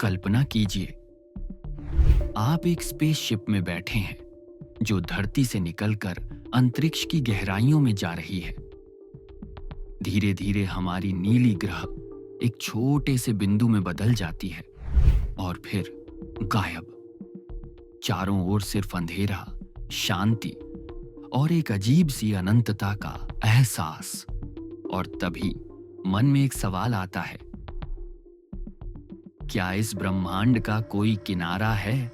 कल्पना कीजिए, आप एक स्पेसशिप में बैठे हैं जो धरती से निकलकर अंतरिक्ष की गहराइयों में जा रही है। धीरे धीरे हमारी नीली ग्रह एक छोटे से बिंदु में बदल जाती है और फिर गायब। चारों ओर सिर्फ अंधेरा, शांति और एक अजीब सी अनंतता का एहसास। और तभी मन में एक सवाल आता है, क्या इस ब्रह्मांड का कोई किनारा है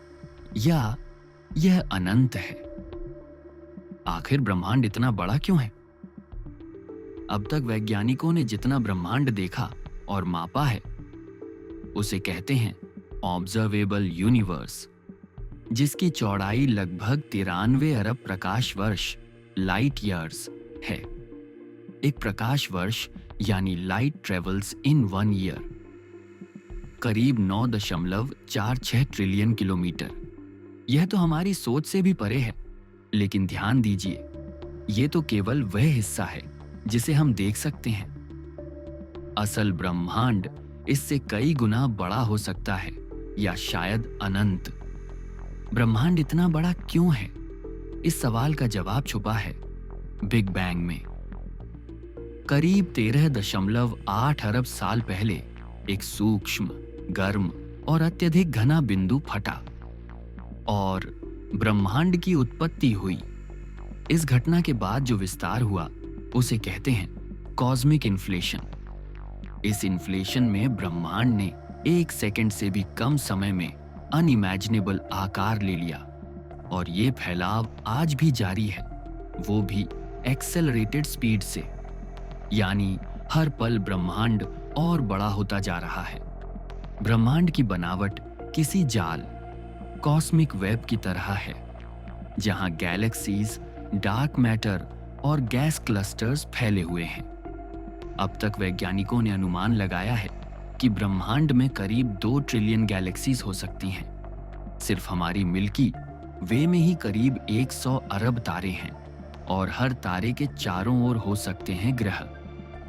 या यह अनंत है? आखिर ब्रह्मांड इतना बड़ा क्यों है? अब तक वैज्ञानिकों ने जितना ब्रह्मांड देखा और मापा है उसे कहते हैं ऑब्जर्वेबल यूनिवर्स, जिसकी चौड़ाई लगभग 93 अरब प्रकाश वर्ष लाइट ईयर्स है। एक प्रकाश वर्ष यानी लाइट ट्रेवल्स इन 1 ईयर, करीब 9.46 ट्रिलियन किलोमीटर। यह तो हमारी सोच से भी परे है, लेकिन ध्यान दीजिए, यह तो केवल वह हिस्सा है जिसे हम देख सकते हैं। असल ब्रह्मांड इससे कई गुना बड़ा हो सकता है या शायद अनंत। ब्रह्मांड इतना बड़ा क्यों है? इस सवाल का जवाब छुपा है बिग बैंग में। करीब 13.8 अरब साल पहले एक सूक्ष्म, गर्म और अत्यधिक घना बिंदु फटा और ब्रह्मांड की उत्पत्ति हुई। इस घटना के बाद जो विस्तार हुआ उसे कहते हैं कॉस्मिक इन्फ्लेशन। इस इन्फ्लेशन में ब्रह्मांड ने 1 सेकंड से भी कम समय में अनइमेजिनेबल आकार ले लिया और ये फैलाव आज भी जारी है, वो भी एक्सेलरेटेड स्पीड से। यानी हर पल ब्रह्मांड और बड़ा होता जा रहा है। ब्रह्मांड की बनावट किसी जाल, कॉस्मिक वेब की तरह है, जहां गैलेक्सीज, डार्क मैटर और गैस क्लस्टर्स फैले हुए हैं। अब तक वैज्ञानिकों ने अनुमान लगाया है कि ब्रह्मांड में करीब 2 ट्रिलियन गैलेक्सीज हो सकती हैं। सिर्फ हमारी मिल्की वे में ही करीब 100 अरब तारे हैं और हर तारे के चारों ओर हो सकते हैं ग्रह,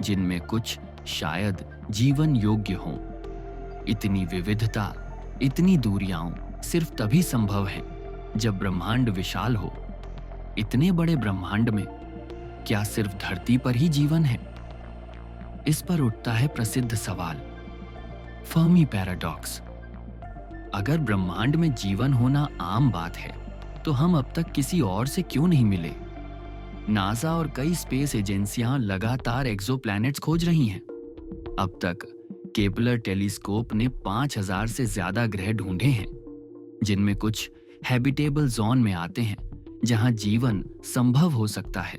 जिनमें कुछ शायद जीवन योग्य हों। इतनी विविधता, इतनी दूरियां सिर्फ तभी संभव है जब ब्रह्मांड विशाल हो। इतने बड़े ब्रह्मांड में क्या सिर्फ धरती पर ही जीवन है? इस पर उठता है प्रसिद्ध सवाल, फर्मी पैराडॉक्स। अगर ब्रह्मांड में जीवन होना आम बात है तो हम अब तक किसी और से क्यों नहीं मिले? नासा और कई स्पेस एजेंसियां लगातार एक्सोप्लैनेट्स खोज रही हैं। अब तक केपलर टेलीस्कोप ने 5000 से ज्यादा ग्रह ढूंढे हैं, जिनमें कुछ हैबिटेबल जोन में आते हैं जहां जीवन संभव हो सकता है।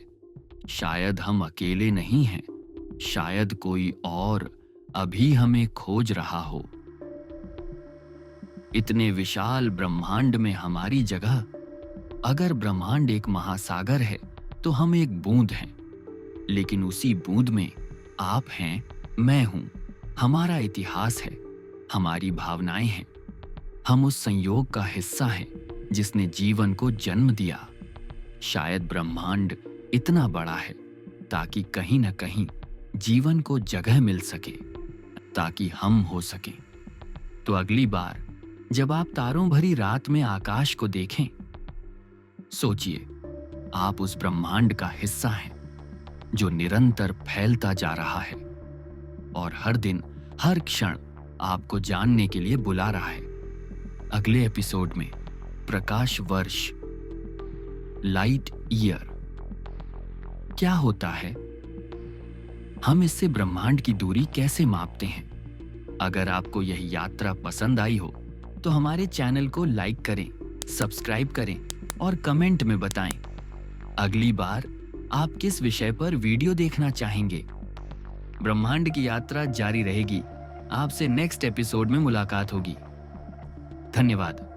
शायद हम अकेले नहीं हैं, शायद कोई और अभी हमें खोज रहा हो। इतने विशाल ब्रह्मांड में हमारी जगह, अगर ब्रह्मांड एक महासागर है तो हम एक बूंद हैं, लेकिन उसी बूंद में आप हैं, मैं हूं, हमारा इतिहास है, हमारी भावनाएं हैं। हम उस संयोग का हिस्सा हैं जिसने जीवन को जन्म दिया। शायद ब्रह्मांड इतना बड़ा है ताकि कहीं न कहीं जीवन को जगह मिल सके, ताकि हम हो सकें। तो अगली बार जब आप तारों भरी रात में आकाश को देखें, सोचिए आप उस ब्रह्मांड का हिस्सा हैं जो निरंतर फैलता जा रहा है और हर दिन, हर क्षण आपको जानने के लिए बुला रहा है। अगले एपिसोड में प्रकाश वर्ष, लाइट ईयर क्या होता है? हम इससे ब्रह्मांड की दूरी कैसे मापते हैं? अगर आपको यह यात्रा पसंद आई हो तो हमारे चैनल को लाइक करें, सब्सक्राइब करें और कमेंट में बताएं अगली बार आप किस विषय पर वीडियो देखना चाहेंगे। ब्रह्मांड की यात्रा जारी रहेगी। आपसे नेक्स्ट एपिसोड में मुलाकात होगी। धन्यवाद।